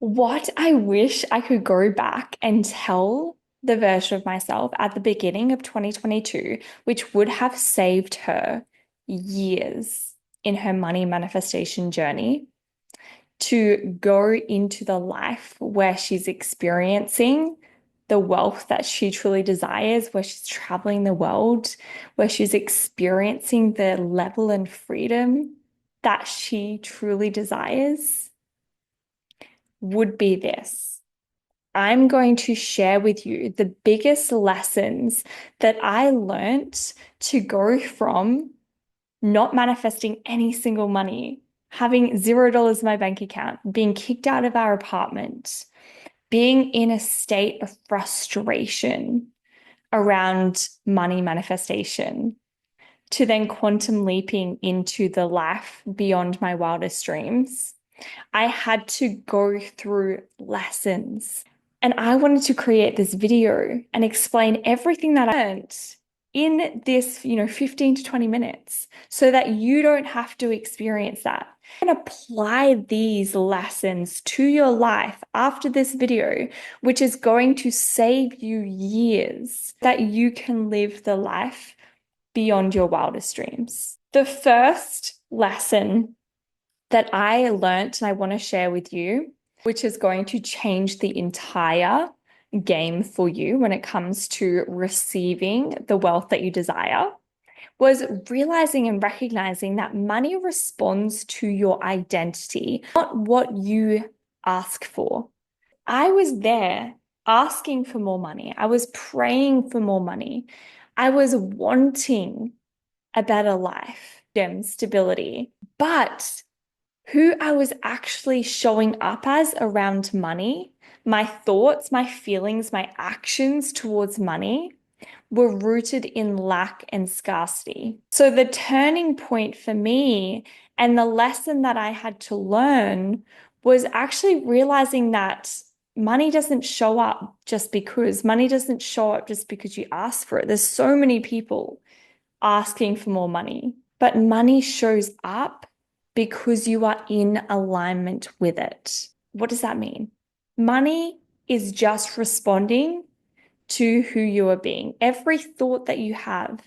What I wish I could go back and tell the version of myself at the beginning of 2022, which would have saved her years in her money manifestation journey, to go into the life where she's experiencing the wealth that she truly desires, where she's traveling the world, where she's experiencing the level and freedom that she truly desires, would be this. I'm going to share with you the biggest lessons that I learned to go from not manifesting any single money, having $0 in my bank account, being kicked out of our apartment, being in a state of frustration around money manifestation, to then quantum leaping into the life beyond my wildest dreams. I had to go through lessons. And I wanted to create this video and explain everything that I learned in this, 15 to 20 minutes so that you don't have to experience that. And apply these lessons to your life after this video, which is going to save you years that you can live the life beyond your wildest dreams. The first lesson that I learned and I want to share with you, which is going to change the entire game for you when it comes to receiving the wealth that you desire, was realizing and recognizing that money responds to your identity, not what you ask for. I was there asking for more money. I was praying for more money. I was wanting a better life, stability. But who I was actually showing up as around money, my thoughts, my feelings, my actions towards money were rooted in lack and scarcity. So the turning point for me and the lesson that I had to learn was actually realizing that money doesn't show up just because. Money doesn't show up just because you ask for it. There's so many people asking for more money, but money shows up because you are in alignment with it. What does that mean? Money is just responding to who you are being. Every thought that you have,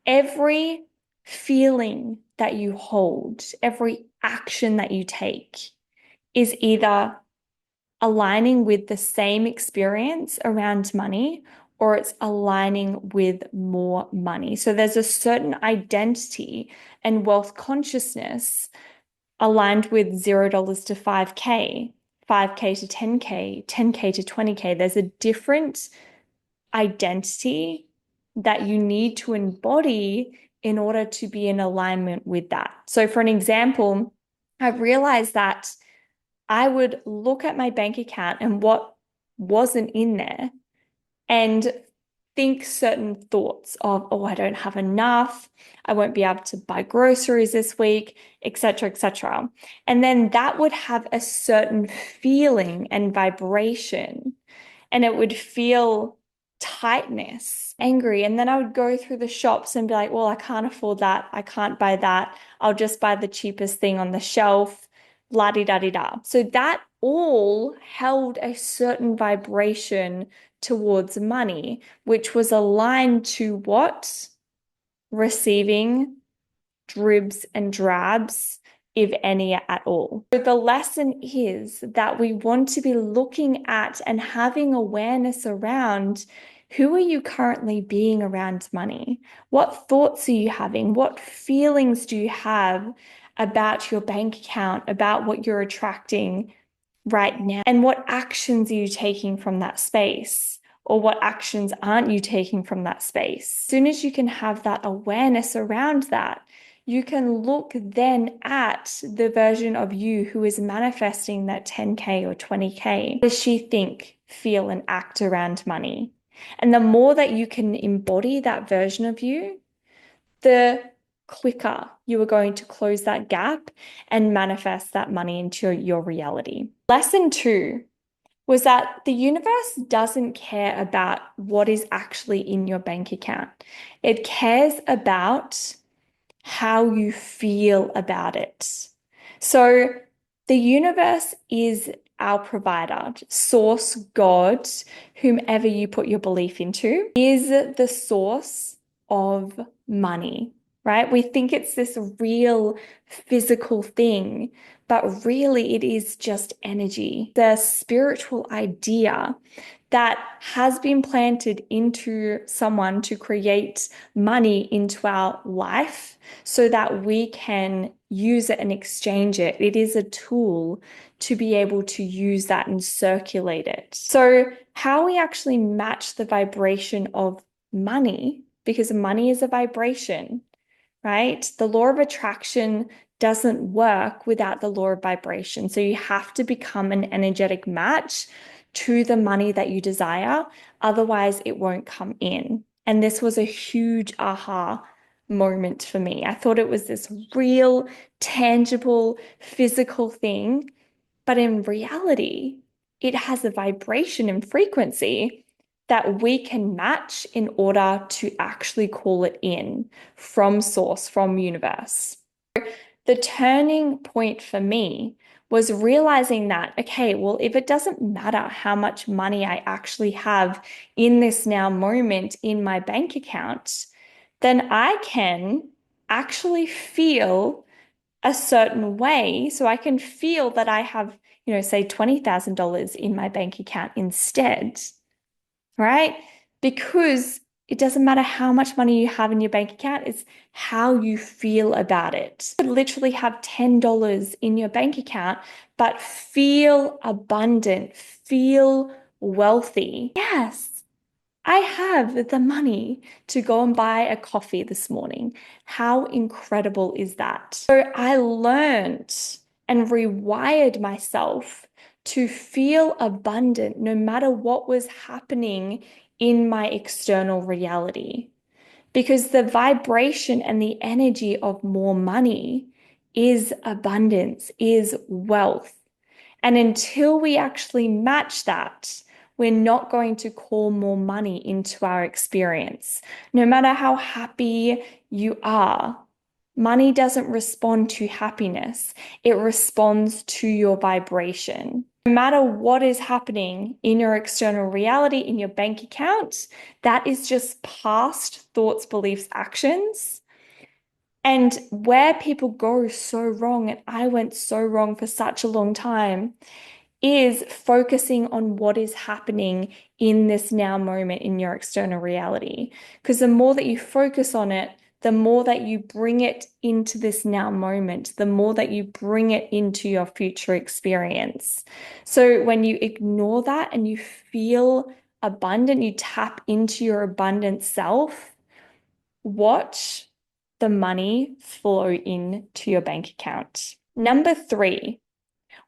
every feeling that you hold, every action that you take is either aligning with the same experience around money or it's aligning with more money. So there's a certain identity and wealth consciousness aligned with $0 to 5K, 5K to 10K, 10K to 20K. There's a different identity that you need to embody in order to be in alignment with that. So, for an example, I realized that I would look at my bank account and what wasn't in there and think certain thoughts of, oh, I don't have enough. I won't be able to buy groceries this week, etc., etc. And then that would have a certain feeling and vibration, and it would feel tightness, angry. And then I would go through the shops and be like, well, I can't afford that. I can't buy that. I'll just buy the cheapest thing on the shelf, la di da di da. So that all held a certain vibration towards money, which was aligned to what? Receiving dribs and drabs, if any at all. So the lesson is that we want to be looking at and having awareness around who are you currently being around money? What thoughts are you having? What feelings do you have about your bank account, about what you're attracting right now? And what actions are you taking from that space? Or what actions aren't you taking from that space? As soon as you can have that awareness around that, you can look then at the version of you who is manifesting that 10K or 20K. What does she think, feel, and act around money? And the more that you can embody that version of you, the quicker you are going to close that gap and manifest that money into your reality. Lesson 2 was that the universe doesn't care about what is actually in your bank account. It cares about how you feel about it. So the universe is our provider, source, God, whomever you put your belief into, is the source of money, right? We think it's this real physical thing, but really it is just energy. The spiritual idea that has been planted into someone to create money into our life so that we can use it and exchange it. It is a tool to be able to use that and circulate it. So, how we actually match the vibration of money, because money is a vibration, right? The law of attraction doesn't work without the law of vibration. So, you have to become an energetic match to the money that you desire. Otherwise, it won't come in. And this was a huge aha moment for me. I thought it was this real, tangible, physical thing, but in reality, it has a vibration and frequency that we can match in order to actually call it in from source, from universe. The turning point for me was realizing that, okay, well, if it doesn't matter how much money I actually have in this now moment in my bank account, then I can actually feel a certain way. So I can feel that I have, say $20,000 in my bank account instead, right? Because it doesn't matter how much money you have in your bank account, it's how you feel about it. You could literally have $10 in your bank account, but feel abundant, feel wealthy. Yes, I have the money to go and buy a coffee this morning. How incredible is that? So I learned and rewired myself to feel abundant no matter what was happening in my external reality. Because the vibration and the energy of more money is abundance, is wealth. And until we actually match that, we're not going to call more money into our experience. No matter how happy you are, money doesn't respond to happiness, it responds to your vibration. No matter what is happening in your external reality, in your bank account, that is just past thoughts, beliefs, actions. And where people go so wrong, and I went so wrong for such a long time, is focusing on what is happening in this now moment in your external reality. Because the more that you focus on it, the more that you bring it into this now moment, the more that you bring it into your future experience. So when you ignore that and you feel abundant, you tap into your abundant self, watch the money flow into your bank account. Number 3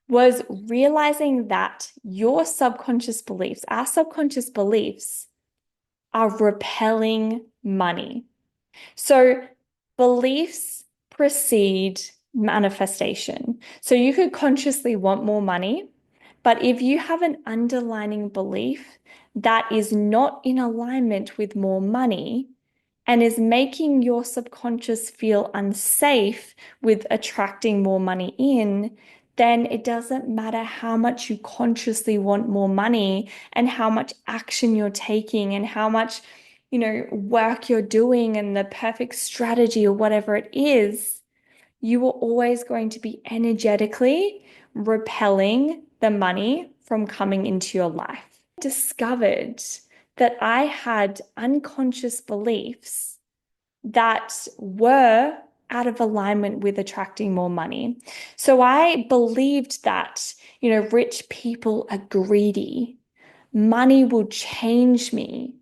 was realizing that your subconscious beliefs, our subconscious beliefs, are repelling money. So beliefs precede manifestation. So you could consciously want more money, but if you have an underlying belief that is not in alignment with more money, and is making your subconscious feel unsafe with attracting more money in, then it doesn't matter how much you consciously want more money and how much action you're taking and how much, work you're doing and the perfect strategy or whatever it is, you are always going to be energetically repelling the money from coming into your life. I discovered that I had unconscious beliefs that were out of alignment with attracting more money. So I believed that, rich people are greedy. Money will change me.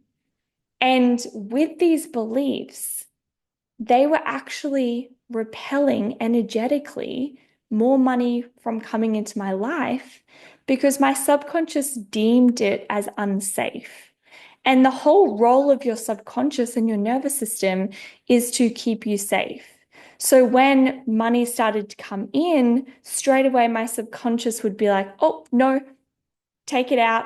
And with these beliefs, they were actually repelling energetically more money from coming into my life because my subconscious deemed it as unsafe. And the whole role of your subconscious and your nervous system is to keep you safe. So when money started to come in, straight away my subconscious would be like, oh, no, take it out.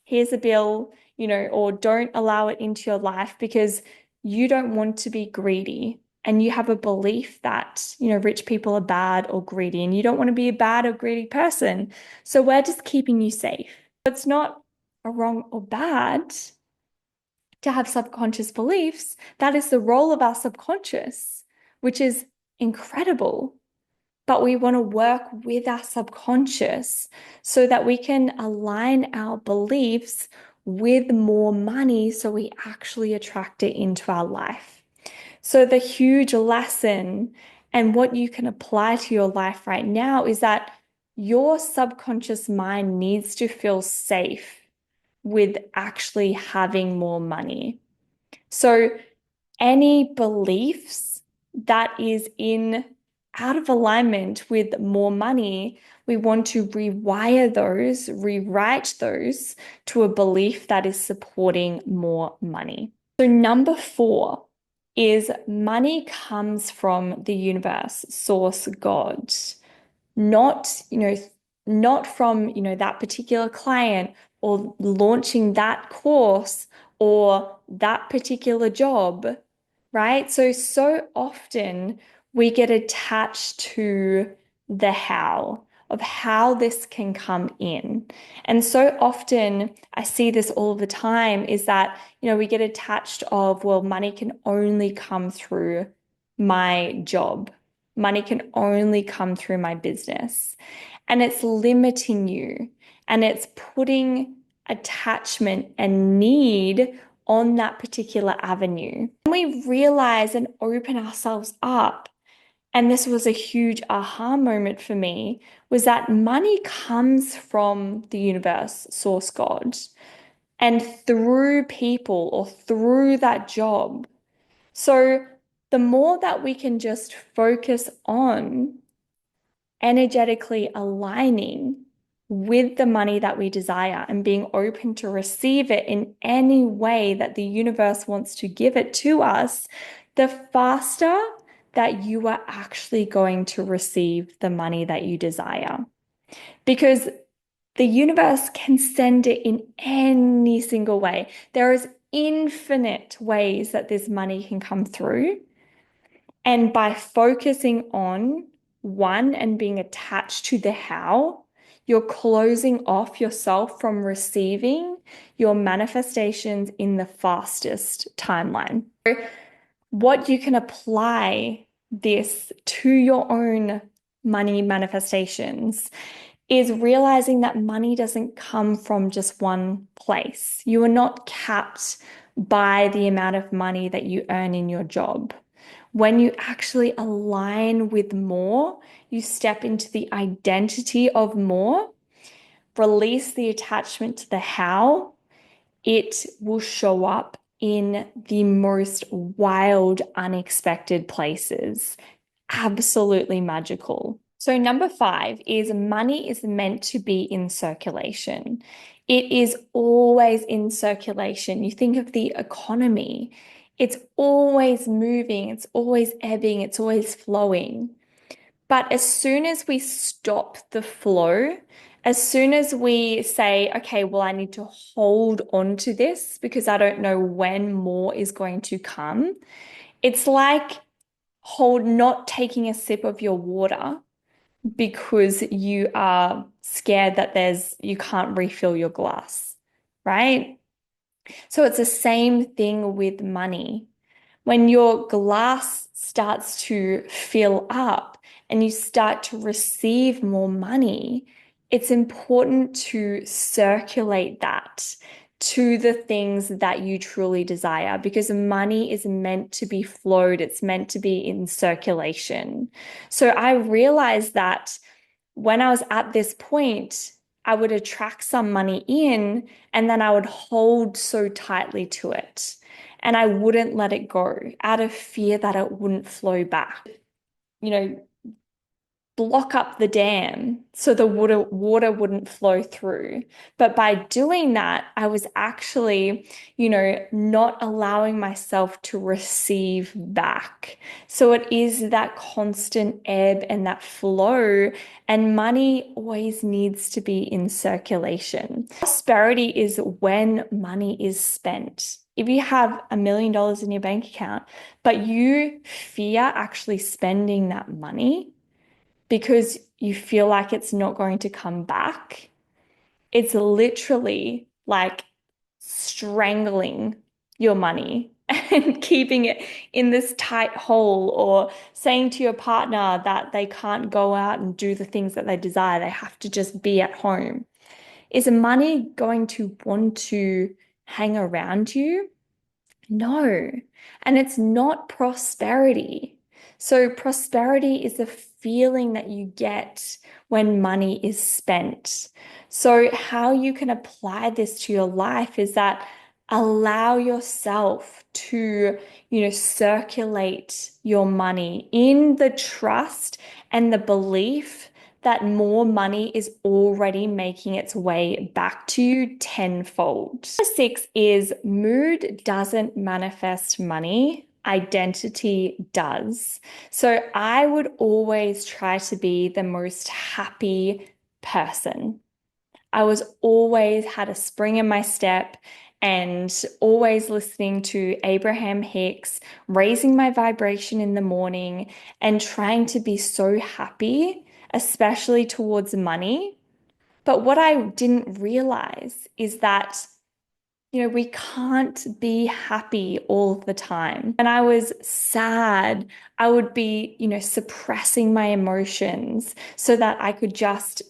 Here's a bill, or don't allow it into your life because you don't want to be greedy and you have a belief that, rich people are bad or greedy, and you don't want to be a bad or greedy person. So we're just keeping you safe. It's not a wrong or bad to have subconscious beliefs. That is the role of our subconscious, which is incredible. But we want to work with our subconscious so that we can align our beliefs with more money so we actually attract it into our life. So, the huge lesson and what you can apply to your life right now is that your subconscious mind needs to feel safe with actually having more money. So, any beliefs that is in out of alignment with more money, we want to rewire those, rewrite those to a belief that is supporting more money. So number 4 is money comes from the universe, source, God, not, not from, that particular client or launching that course or that particular job, right? So often we get attached to the how of how this can come in. And so often I see this all the time is that, we get attached of, well, money can only come through my job. Money can only come through my business. And it's limiting you and it's putting attachment and need on that particular avenue. When we realize and open ourselves up, and this was a huge aha moment for me, was that money comes from the universe, source God, and through people or through that job. So the more that we can just focus on energetically aligning with the money that we desire and being open to receive it in any way that the universe wants to give it to us, the faster that you are actually going to receive the money that you desire. Because the universe can send it in any single way. There is infinite ways that this money can come through. And by focusing on one and being attached to the how, you're closing off yourself from receiving your manifestations in the fastest timeline. So what you can apply this to your own money manifestations is realizing that money doesn't come from just one place. You are not capped by the amount of money that you earn in your job. When you actually align with more, you step into the identity of more, release the attachment to the how, it will show up in the most wild, unexpected places. Absolutely magical. So, number 5 is money is meant to be in circulation. It is always in circulation. You think of the economy, it's always moving, it's always ebbing, it's always flowing. But as soon as we stop the flow, as soon as we say, okay, well, I need to hold on to this because I don't know when more is going to come, it's like not taking a sip of your water because you are scared that you can't refill your glass, right? So it's the same thing with money. When your glass starts to fill up and you start to receive more money, it's important to circulate that to the things that you truly desire because money is meant to be flowed, it's meant to be in circulation. So I realized that when I was at this point, I would attract some money in and then I would hold so tightly to it. And I wouldn't let it go out of fear that it wouldn't flow back. You know, block up the dam so the water wouldn't flow through. But by doing that, I was actually, not allowing myself to receive back. So it is that constant ebb and that flow, and money always needs to be in circulation. Prosperity is when money is spent. If you have $1 million in your bank account, but you fear actually spending that money, because you feel like it's not going to come back, it's literally like strangling your money and keeping it in this tight hole, or saying to your partner that they can't go out and do the things that they desire. They have to just be at home. Is money going to want to hang around you? No. And it's not prosperity. So, prosperity is the feeling that you get when money is spent. So, how you can apply this to your life is that allow yourself to, circulate your money in the trust and the belief that more money is already making its way back to you tenfold. Number 6 is mood doesn't manifest money, identity does. So I would always try to be the most happy person. I was always had a spring in my step and always listening to Abraham Hicks, raising my vibration in the morning and trying to be so happy, especially towards money. But what I didn't realize is that we can't be happy all the time. And I was sad. I would be, suppressing my emotions so that I could just,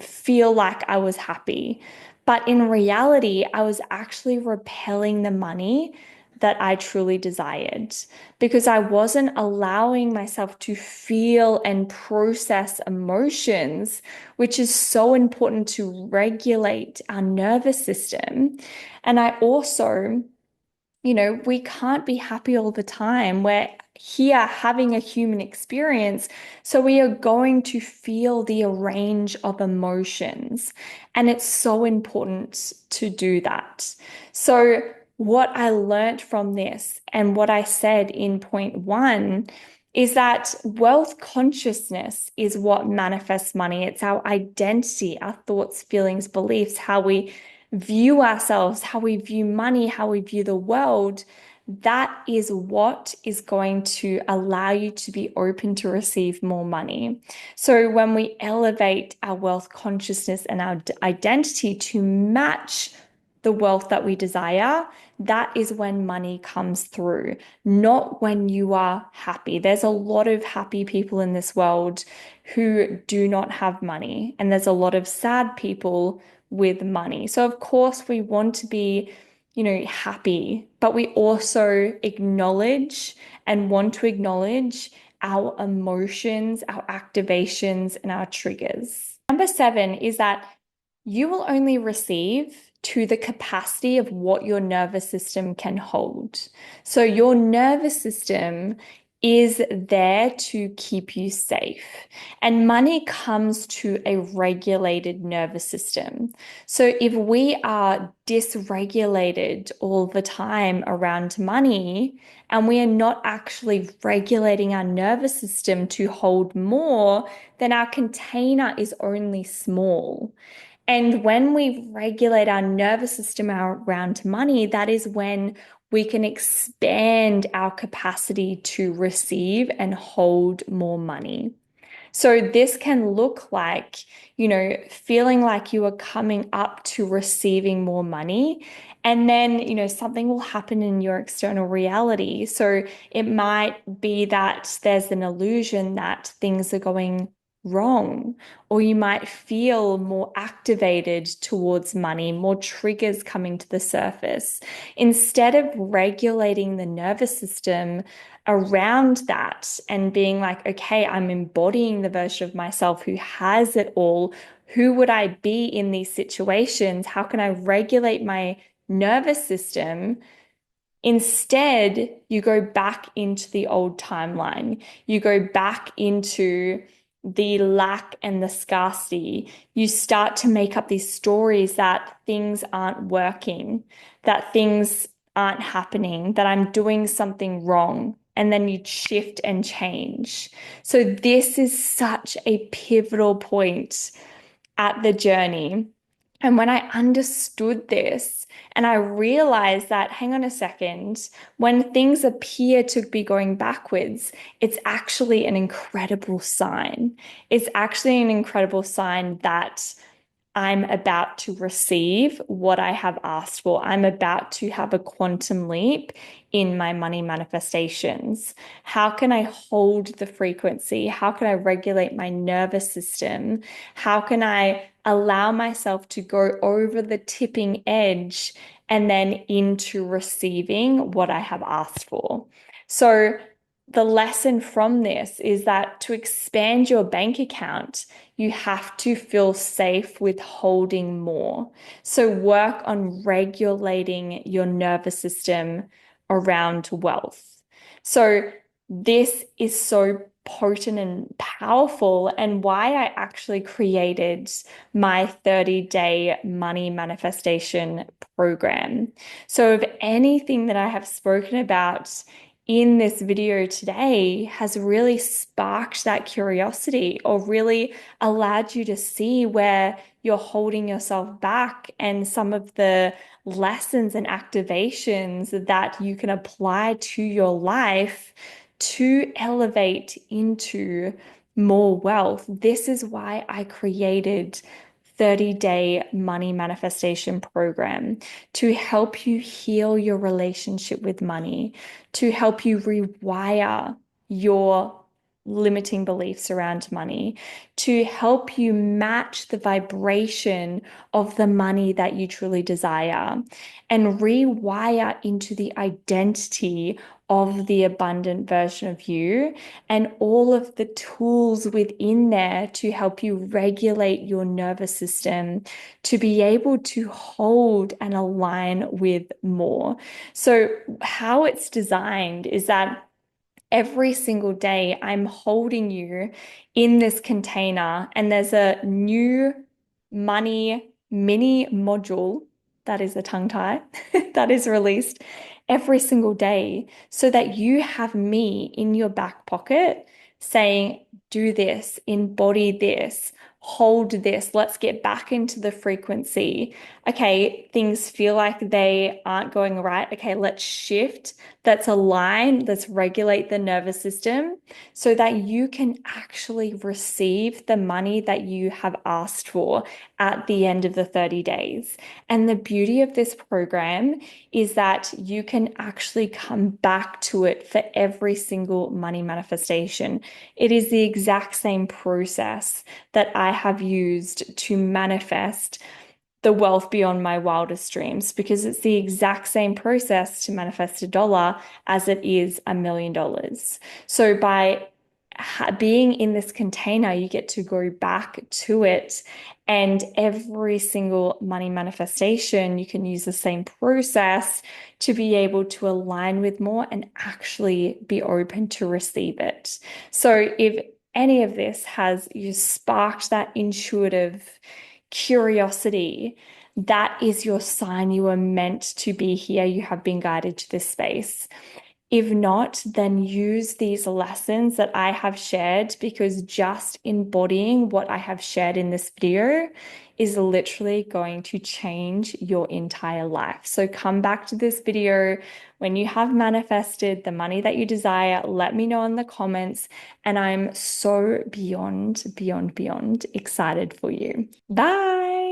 feel like I was happy. But in reality, I was actually repelling the money that I truly desired, because I wasn't allowing myself to feel and process emotions, which is so important to regulate our nervous system. And I also, we can't be happy all the time. We're here having a human experience. So we are going to feel the range of emotions. And it's so important to do that. So, what I learned from this and what I said in point 1 is that wealth consciousness is what manifests money. It's our identity, our thoughts, feelings, beliefs, how we view ourselves, how we view money, how we view the world. That is what is going to allow you to be open to receive more money. So when we elevate our wealth consciousness and our identity to match the wealth that we desire, that is when money comes through, not when you are happy. There's a lot of happy people in this world who do not have money, and there's a lot of sad people with money. So, of course, we want to be, happy, but we also acknowledge and want to acknowledge our emotions, our activations, and our triggers. Number 7 is that you will only receive to the capacity of what your nervous system can hold. So your nervous system is there to keep you safe. And money comes to a regulated nervous system. So if we are dysregulated all the time around money, and we are not actually regulating our nervous system to hold more, then our container is only small. And when we regulate our nervous system around money, that is when we can expand our capacity to receive and hold more money. So this can look like, feeling like you are coming up to receiving more money. And then, something will happen in your external reality. So it might be that there's an illusion that things are going wrong, or you might feel more activated towards money, more triggers coming to the surface. Instead of regulating the nervous system around that and being like, okay, I'm embodying the version of myself who has it all. Who would I be in these situations? How can I regulate my nervous system? Instead, you go back into the old timeline. You go back into the lack and the scarcity, you start to make up these stories that things aren't working, that things aren't happening, that I'm doing something wrong. And then you shift and change. So, this is such a pivotal point at the journey. And when I understood this and I realized that, hang on a second, when things appear to be going backwards, it's actually an incredible sign. It's actually an incredible sign that I'm about to receive what I have asked for. I'm about to have a quantum leap in my money manifestations. How can I hold the frequency? How can I regulate my nervous system? How can I allow myself to go over the tipping edge and then into receiving what I have asked for? So, the lesson from this is that to expand your bank account, you have to feel safe with holding more. So work on regulating your nervous system around wealth. So this is so potent and powerful, and why I actually created my 30-day money manifestation program. So if anything that I have spoken about in this video today has really sparked that curiosity or really allowed you to see where you're holding yourself back and some of the lessons and activations that you can apply to your life to elevate into more wealth. This is why I created 30-day money manifestation program to help you heal your relationship with money, to help you rewire your limiting beliefs around money, to help you match the vibration of the money that you truly desire and rewire into the identity of the abundant version of you and all of the tools within there to help you regulate your nervous system to be able to hold and align with more. So, how it's designed is that every single day I'm holding you in this container, and there's a new money mini module, that is a tongue tie, that is released every single day so that you have me in your back pocket saying, do this, embody this, hold this, let's get back into the frequency. Okay, things feel like they aren't going right. Okay, let's shift. Let's align. Let's regulate the nervous system so that you can actually receive the money that you have asked for at the end of the 30 days. And the beauty of this program is that you can actually come back to it for every single money manifestation. It is the exact same process that I have used to manifest the wealth beyond my wildest dreams because it's the exact same process to manifest $1 as it is $1 million. So by being in this container, you get to go back to it. And every single money manifestation, you can use the same process to be able to align with more and actually be open to receive it. So if any of this has you sparked that intuitive curiosity, that is your sign you are meant to be here. You have been guided to this space. If not, then use these lessons that I have shared because just embodying what I have shared in this video is literally going to change your entire life. So come back to this video when you have manifested the money that you desire. Let me know in the comments, and I'm so beyond excited for you. Bye.